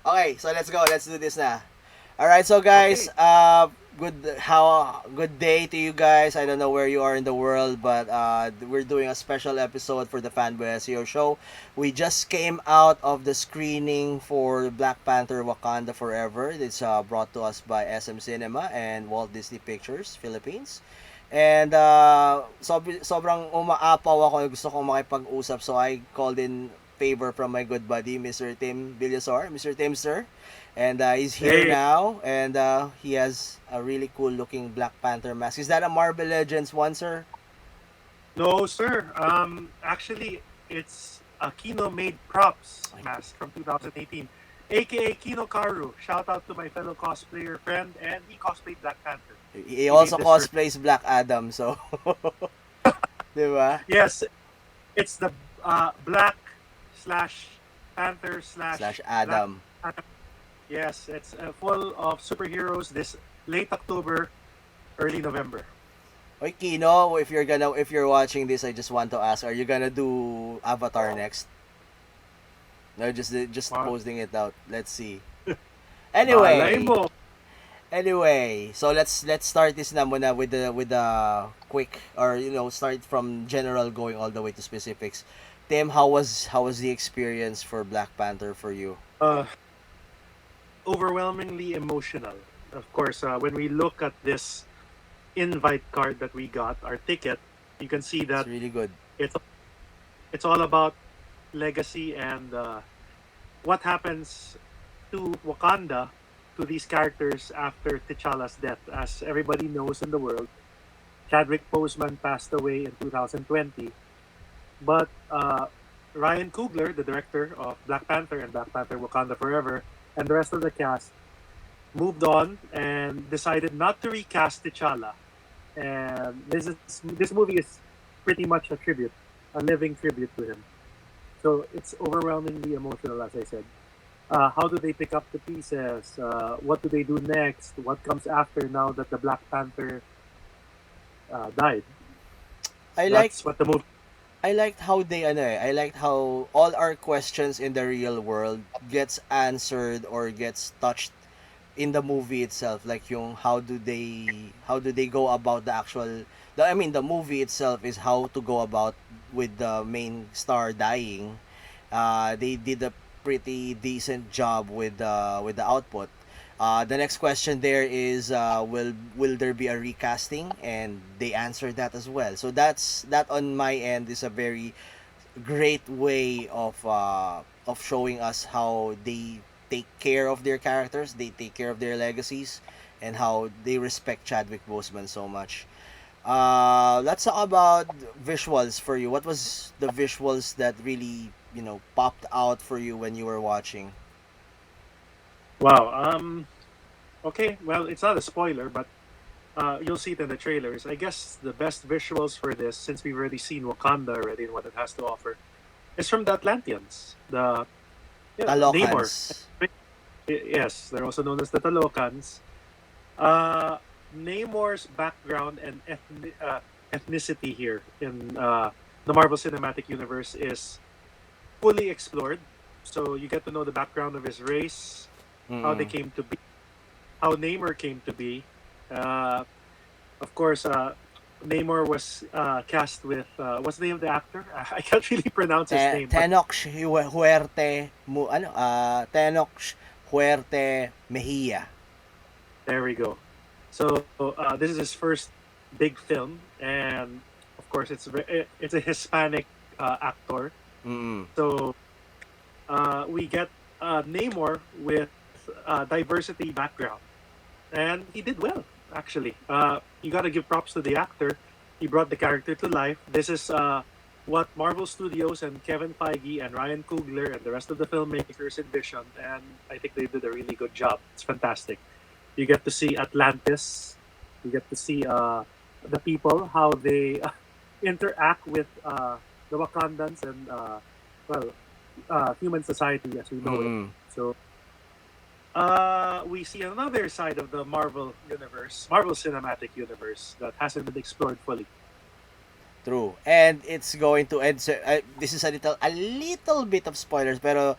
Okay, so let's go. Let's do this na. All right, so guys, Okay. good day to you guys. I don't know where you are in the world, but we're doing a special episode for the Fanboy SEO show. We just came out of the screening for Black Panther: Wakanda Forever. It's brought to us by SM Cinema and Walt Disney Pictures Philippines. And sobrang umaapaw ako, gusto kong makipag-usap, so I called in favor from my good buddy, Mr. Villasor, Mr. Timzster. And he's here Hey. now, and he has a really cool looking Black Panther mask. Is that a Marvel Legends one, sir? No, sir. Actually, it's a Kino made props mask from 2018, aka Kino Karu. Shout out to my fellow cosplayer friend, and he cosplayed Black Panther. He He made also this for cosplays Black Adam, so di ba? yes. It's the Black slash Panther Slash slash Black. Adam. Yes, it's full of superheroes this late October, early November. Oy, Kino, if you're watching this, I just want to ask, are you gonna do Avatar next? No, just Wow. posting it out. Let's see. Malay Anyway, mo. so let's start this na muna with the quick, or start from general going all the way to specifics. Tim, how was the experience for Black Panther for you? Uh, Overwhelmingly emotional. Of course, when we look at this invite card that we got, our ticket, you can see It's that really good. it's it's all about legacy and what happens to Wakanda, to these characters after T'Challa's death. As everybody knows in the world, Chadwick Boseman passed away in 2020, but Ryan Coogler, the director of Black Panther and Black Panther: Wakanda Forever, and the rest of the cast moved on and decided not to recast T'Challa. And this movie is pretty much a tribute, a living tribute to him. So it's overwhelmingly emotional, as I said. How do they pick up the pieces? What do they do next? What comes after now that the Black Panther died? I like That's what the movie. I liked how I liked how all our questions in the real world gets answered or gets touched in the movie itself, like yung how do they go about the movie itself is how to go about with the main star dying. They did a pretty decent job with the output. The next question there is, will there be a recasting, and they answered that as well. So that on my end is a very great way of showing us how they take care of their characters, they take care of their legacies, and how they respect Chadwick Boseman so much. Let's talk about visuals for you. What was the visuals that really popped out for you when you were watching? Wow. Okay. Well, it's not a spoiler, but you'll see it in the trailers. I guess the best visuals for this, since we've already seen Wakanda already and what it has to offer, is from the Atlanteans, the Namor. Talokans. Yes, they're also known as the Talokans. Uh, Namor's background and ethnicity here in the Marvel Cinematic Universe is fully explored. So you get to know the background of his race, how they Mm-mm. came to be, how Namor came to be. Uh, of course, Namor was cast with what's the name of the actor? I can't really pronounce his name, but Tenoch Huerte Tenoch Huerte Mejia. there we go. So this is his first big film, and of course, it's a Hispanic actor. Mm-mm. So we get Namor with diversity background, and he did well. Actually, you got to give props to the actor. He brought the character to life. This is what Marvel Studios and Kevin Feige and Ryan Coogler and the rest of the filmmakers envisioned, and I think they did a really good job. It's fantastic. You get to see Atlantis. You get to see the people, how they interact with the Wakandans and well, human society as we know it. Mm-mm. So we see another side of the Marvel universe, Marvel Cinematic Universe that hasn't been explored fully. True. And it's going to end. So, this is a little bit of spoilers, pero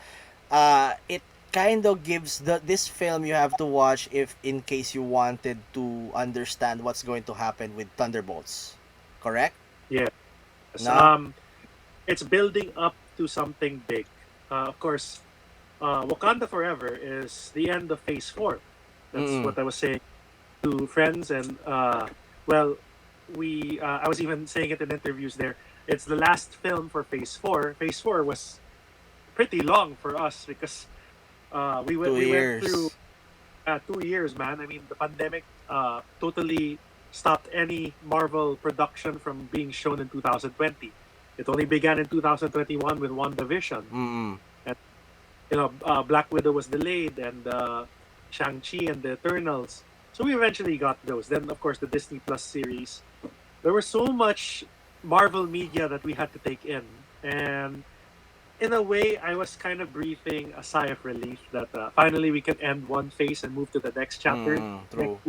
it kind of gives this film you have to watch if in case you wanted to understand what's going to happen with Thunderbolts. Correct? Yes. No? It's building up to something big. Of course, Wakanda Forever is the end of Phase 4. That's Mm-mm. what I was saying to friends, and well, I was even saying it in interviews there. It's the last film for Phase 4. Phase 4 was pretty long for us because Two we went through years. 2 years, man. I mean, the pandemic totally stopped any Marvel production from being shown in 2020. It only began in 2021 with WandaVision. Mm-mm. And, Black Widow was delayed, and Shang-Chi and the Eternals. So we eventually got those. Then, of course, the Disney Plus series. There was so much Marvel media that we had to take in. And in a way, I was kind of breathing a sigh of relief that finally we can end one phase and move to the next chapter. Mm-mm. Next, True.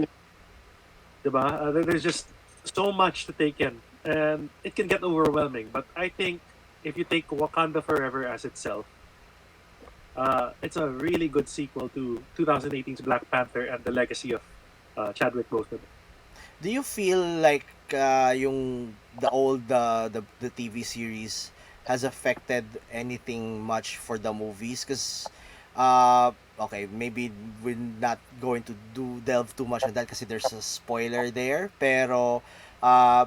diba? There's just so much to take in, and it can get overwhelming. But I think if you take Wakanda Forever as itself, it's a really good sequel to 2018's Black Panther and the legacy of Chadwick Boseman. Do you feel like yung the old the TV series has affected anything much for the movies? Because okay, maybe we're not going to do delve too much on that kasi there's a spoiler there. Pero uh,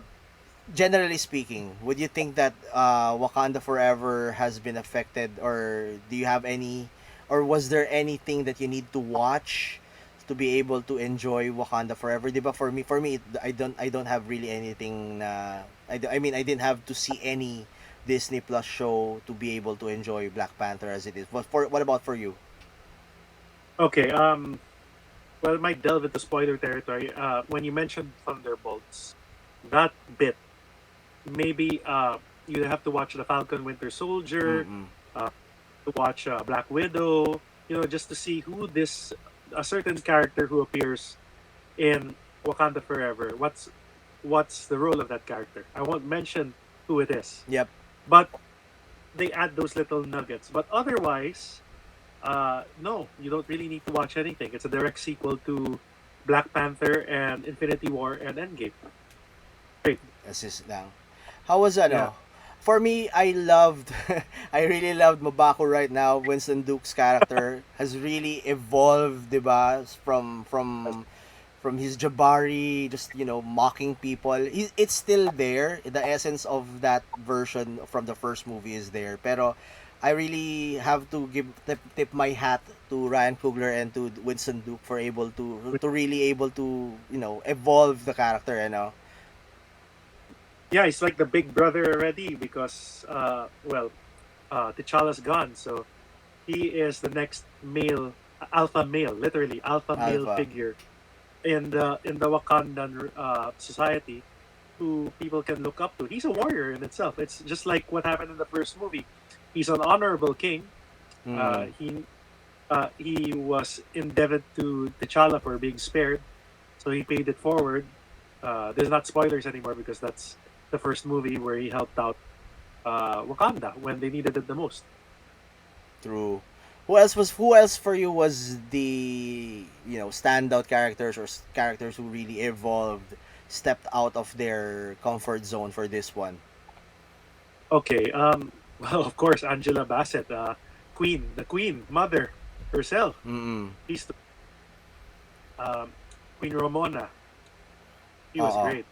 generally speaking, would you think that Wakanda Forever has been affected, or do you have any, or was there anything that you need to watch to be able to enjoy Wakanda Forever? Diba for me, I don't have really anything. I mean, I didn't have to see any Disney Plus show to be able to enjoy Black Panther as it is. What about for you? Okay, well, it might delve into spoiler territory. When you mentioned Thunderbolts, that bit, maybe you have to watch the Falcon Winter Soldier, Mm-mm. uh, to watch Black Widow, just to see who this a certain character who appears in Wakanda Forever. What's the role of that character? I won't mention who it is, Yep. but they add those little nuggets. But otherwise, no, you don't really need to watch anything. It's a direct sequel to Black Panther and Infinity War and Endgame. Great, Assist lang. How was yeah. For me, I loved, I really loved Mabako right now. Winston Duke's character has really evolved, diba? From his Jabari, just mocking people. It's still there. The essence of that version from the first movie is there. Pero I really have to tip my hat to Ryan Coogler and to Winston Duke for able to really able to evolve the character. Yeah, he's like the big brother already because, T'Challa's gone, so he is the next alpha male, literally alpha male Alpha. figure in the Wakandan society, who people can look up to. He's a warrior in itself. It's just like what happened in the first movie. He's an honorable king. Mm, He was indebted to T'Challa for being spared, so he paid it forward. There's not spoilers anymore because that's the first movie where he helped out Wakanda when they needed it the most. true. Who else for you was the standout characters or characters who really evolved, stepped out of their comfort zone for this one? Okay, well, of course, Angela Bassett, the Queen Mother herself. Mm. She's um, Queen Ramona. She was Oo. great.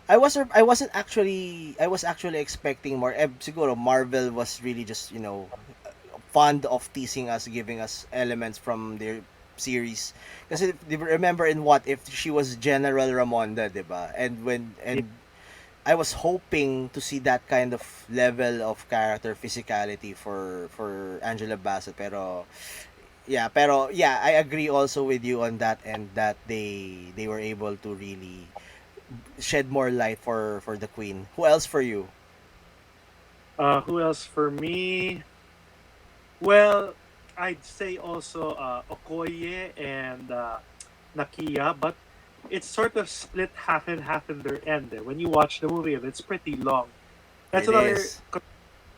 I was actually expecting more. Siguro Marvel was really just, fond of teasing us, giving us elements from their series. Kasi remember in What If she was General Ramonda, 'di ba? Yeah, And I was hoping to see that kind of level of character physicality for Angela Bassett, pero yeah, I agree also with you on that, and that they were able to really shed more light for the queen. Who else for you? who else for me? Well, I'd say also Okoye and Nakia, but it's sort of split half and half in their end. When you watch the movie, and it's pretty long. That's It another is.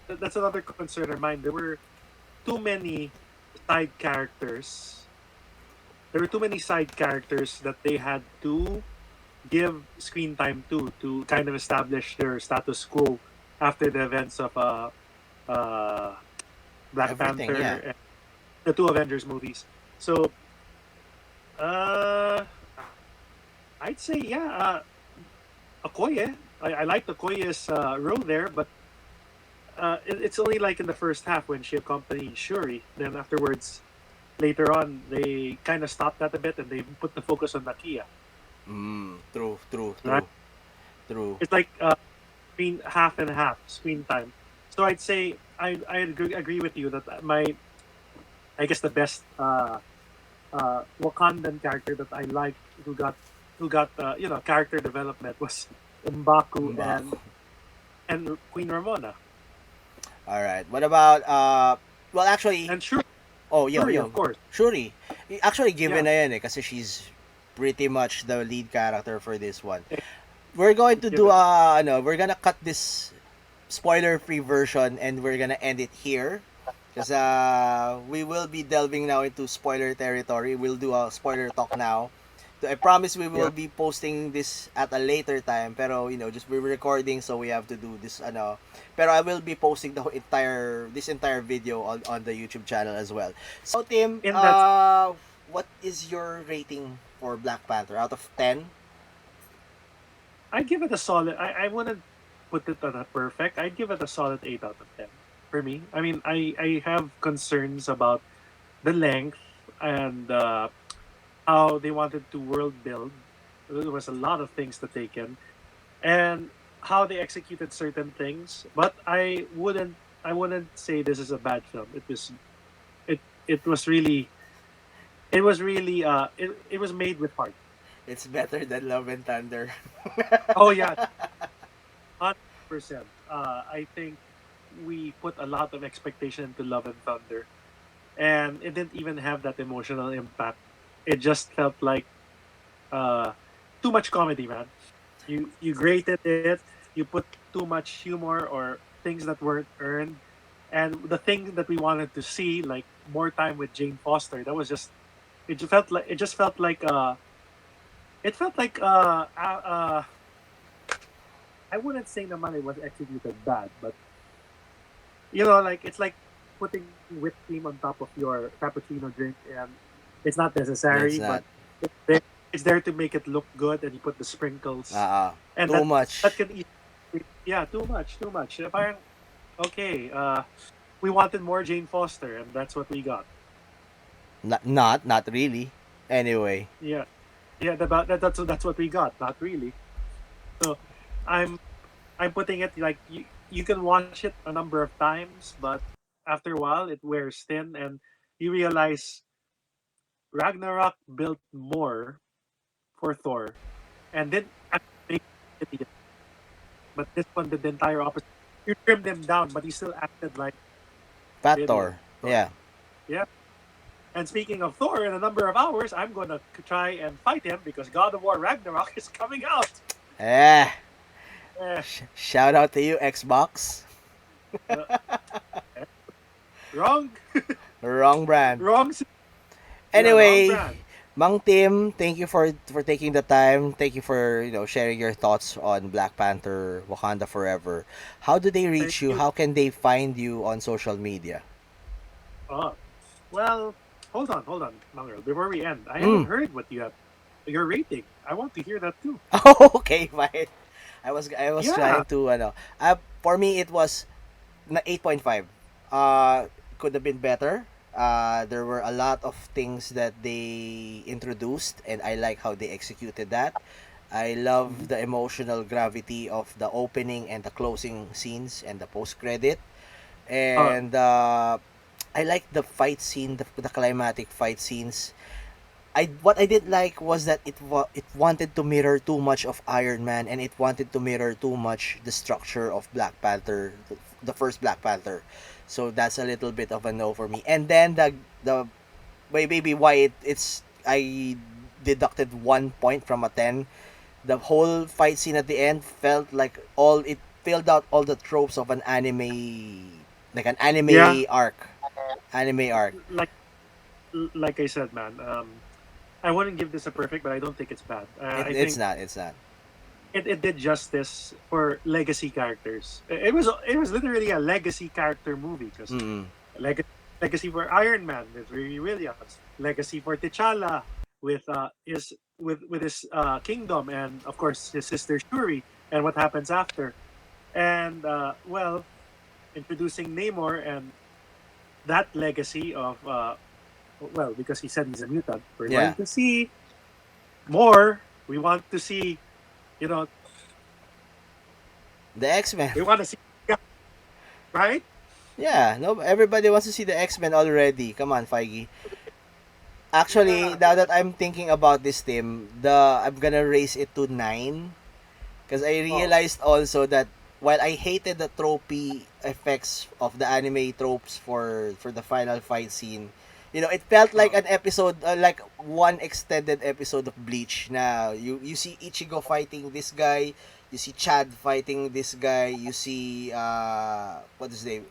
that's another concern of mine. There were too many side characters. There were too many side characters that they had to give screen time to kind of establish their status quo after the events of uh, Black Everything, yeah. Panther and the two Avengers movies. So uh, I'd say yeah, Okoye. I like Okoye's role there, but it's only like in the first half when she accompanied Shuri. Then afterwards, later on, they kind of stopped that a bit and they put the focus on Nakia. True, true, Right? true, true. It's like screen half and half screen time. So I'd say I agree with you that I guess the best Wakandan character that I liked who got character development was M'Baku Mbak. and Queen Ramona All right. What about well actually, and Shuri, oh, yo, Shuri of yo. course. Shuri. Actually given Yeah, na yan eh kasi she's pretty much the lead character for this one. We're going to do given. we're gonna cut this spoiler-free version and we're gonna end it here. Because we will be delving now into spoiler territory. We'll do a spoiler talk now. So I promise we will Yeah. be posting this at a later time. Pero, just we're recording so we have to do this, Pero I will be posting this entire video on the YouTube channel as well. So, Tim, In that, what is your rating for Black Panther out of 10? I give it a solid. I wouldn't put it at a perfect. I'd give it a solid 8 out of 10 for me. I mean, I have concerns about the length and how they wanted to world build. There was a lot of things to take in, and how they executed certain things. But I wouldn't say this is a bad film. It it was really it was made with heart. It's better than Love and Thunder. Oh yeah, 100%. I think we put a lot of expectation into Love and Thunder, and it didn't even have that emotional impact. It just felt like uh, too much comedy, man. You graded it. You put too much humor or things that weren't earned, and the thing that we wanted to see, like more time with Jane Foster, that was just it just felt like it felt like I wouldn't say naman it was executed bad, but like it's like putting whipped cream on top of your cappuccino drink, and it's not It's necessary, but not. it's there, it's there to make it look good, and you put the sprinkles, and Too that much. can easily, yeah, too much, too much. Parang, okay, we wanted more Jane Foster, and that's what we got. Not really. Anyway, Yeah, yeah, that's what we got. Not really. So, I'm I'm putting it like you can watch it a number of times, but after a while it wears thin, and you realize Ragnarok built more for Thor, and then actually make it, but this one did the entire opposite. You trimmed them down, but he still acted like Fat little Thor. Thor. Yeah. Yeah. And speaking of Thor, in a number of hours, I'm gonna try and fight him because God of War Ragnarok is coming out. Eh. Eh, Shout out to you, Xbox. uh, eh, wrong, Wrong brand. wrong. Yeah, wrong Anyway, brand. Mang Tim, thank you for taking the time. Thank you for sharing your thoughts on Black Panther, Wakanda Forever. How do they Thank reach you? you. How can they find you on social media? Oh, well, hold on, Manuel. Before we end, I haven't Mm. heard what you have. Your rating. I want to hear that too. Oh, okay, fine. I was Yeah. trying to for me it was 8.5. Could have been better. There were a lot of things that they introduced, and I like how they executed that. I love Mhm. the emotional gravity of the opening and the closing scenes and the post credit, Uh, and I like the fight scene, the climatic fight scenes. What I didn't like was that it wanted to mirror too much of Iron Man, and it wanted to mirror too much the structure of Black Panther, the first Black Panther. So that's a little bit of a no for me. And then the maybe why it's I deducted 1 point from a 10. The whole fight scene at the end felt like all it filled out all the tropes of an anime, like an yeah. anime arc. Anime arc. Like like I said, man, I wouldn't give this a perfect, but I don't think it's bad. I It's think not. It's not. it did justice for legacy characters. It was literally a legacy character movie because Mm-mm. legacy legacy for Iron Man with Riri Williams, legacy for T'Challa with his kingdom, and of course his sister Shuri, and what happens after. And well, introducing Namor and that legacy of well, because he said he's a mutant, we're going Yeah. to see more. We want to see, you know, The X Men. we want to see, yeah, right? Yeah. No. Everybody wants to see the X Men already. Come on, Feige. Actually, Yeah, now that I'm thinking about this team, I'm gonna raise it to 9. Because I oh, realized also that while I hated the tropey effects of the anime tropes for the final fight scene, it felt like oh, an episode, like one extended episode of Bleach. Now you see Ichigo fighting this guy, you see Chad fighting this guy, you see what is his name,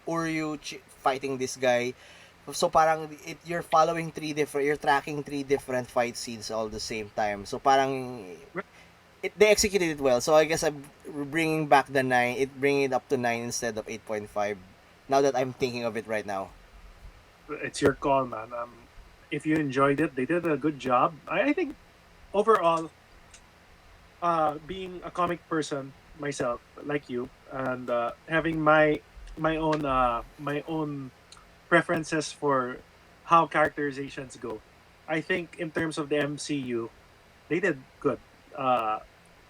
fighting this guy. So parang you're tracking three different fight scenes all the same time. So parang they executed it well. So I guess I'm bringing back the 9, bringing it up to 9 instead of 8.5. Now that I'm thinking of it right now. it's your call, man. If you enjoyed it, they did a good job. I think overall, being a comic person myself, like you, and having my own preferences for how characterizations go, I think in terms of the MCU, they did good. Uh,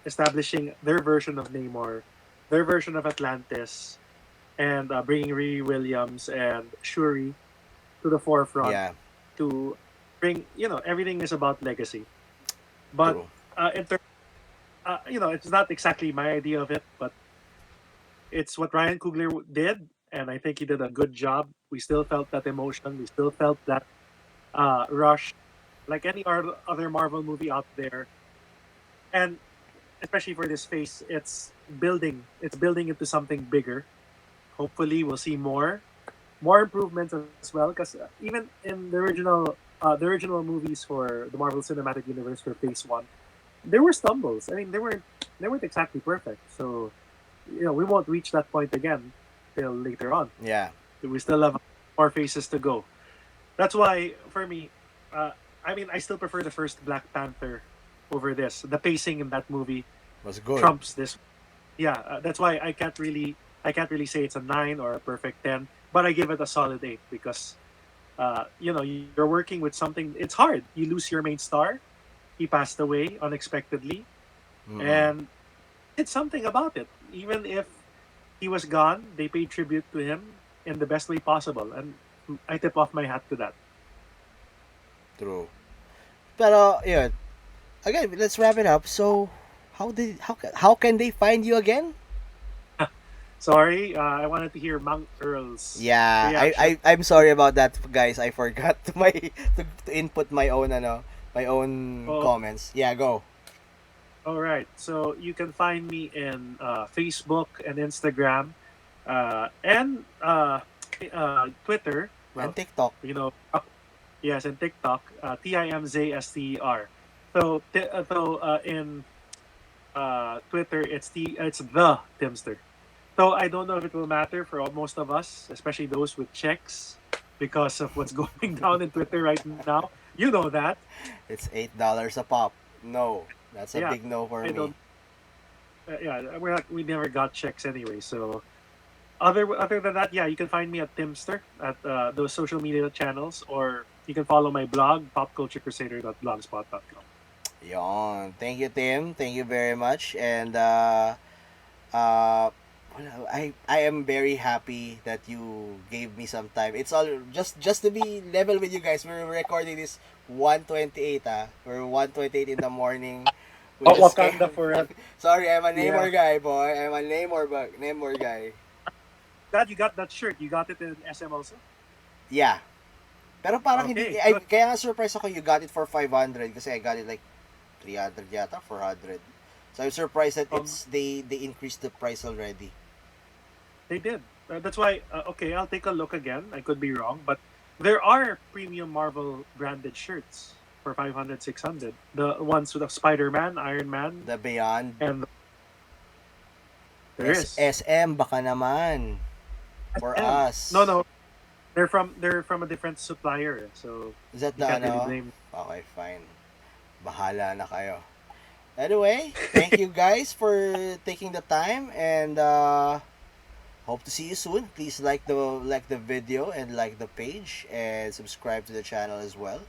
Establishing their version of Namor, their version of Atlantis, and bringing Riri Williams and Shuri to the forefront Yeah, to bring, everything is about legacy. But true. in terms, it's not exactly my idea of it, but it's what Ryan Coogler did, and I think he did a good job. We still felt that emotion, we still felt that rush, like any other Marvel movie out there, and especially for this phase, it's building into something bigger. Hopefully, we'll see more improvements as well. Because even in the original movies for the Marvel Cinematic Universe for Phase One, there were stumbles. I mean, they weren't exactly perfect. So, we won't reach that point again till later on. Yeah, We still have more phases to go. That's why, for me, uh, I mean, I still prefer the first Black Panther over this. The pacing in that movie was good. trumps this. Yeah, that's why I can't really say it's a 9 or a perfect 10, but I give it a solid 8 because you're working with something. It's hard. You lose your main star. He passed away unexpectedly, Mm-mm. and it's something about it. Even if he was gone, they paid tribute to him in the best way possible, and I tip off my hat to that. True. Pero, yeah. Again, let's wrap it up. So, how can they find you again? Sorry, I wanted to hear Monk Earl's Yeah, reaction. I'm sorry about that, guys. I forgot to input my own my own Oh, comments. Yeah, go. all right. So you can find me in Facebook and Instagram, and Twitter. And Well, TikTok. yes, and TikTok. Timzster. So in Twitter, it's the Timster. So I don't know if it will matter for most of us, especially those with checks, because of what's going down in Twitter right now. You know that. It's $8 a pop. No, that's a Yeah, big no for I me. don't. Yeah, we never got checks anyway. So other than that, yeah, you can find me at Timster at those social media channels, or you can follow my blog, popculturecrusader.blogspot.com. Yon. Thank you, Tim. Thank you very much. And I am very happy that you gave me some time. It's all just to be level with you guys. We're recording this 1:28. We're 1:28 in the morning. We Oh, just came. Wakanda forever. Sorry, I'm a Yeah, Namor guy, boy. I'm a Namor guy. glad you got that shirt. You got it in SM also. Yeah. Pero parang hindi Okay, I good. kaya nga surprised ako you got it for 500 kasi I got it like 300 yata, 400. So I'm surprised that Um, they increased the price already. they did. That's why. Okay, I'll take a look again. I could be wrong, but There are premium Marvel branded shirts for 500, 600. The ones with Spider-Man, Iron Man, The Beyond. and there is SM baka naman. For SM. No, us. no, they're from a different supplier, so Is that you the can't really ano? blame. Okay, fine. Bahala na kayo. Anyway, thank you guys for taking the time and hope to see you soon. Please like the video and like the page and subscribe to the channel as well.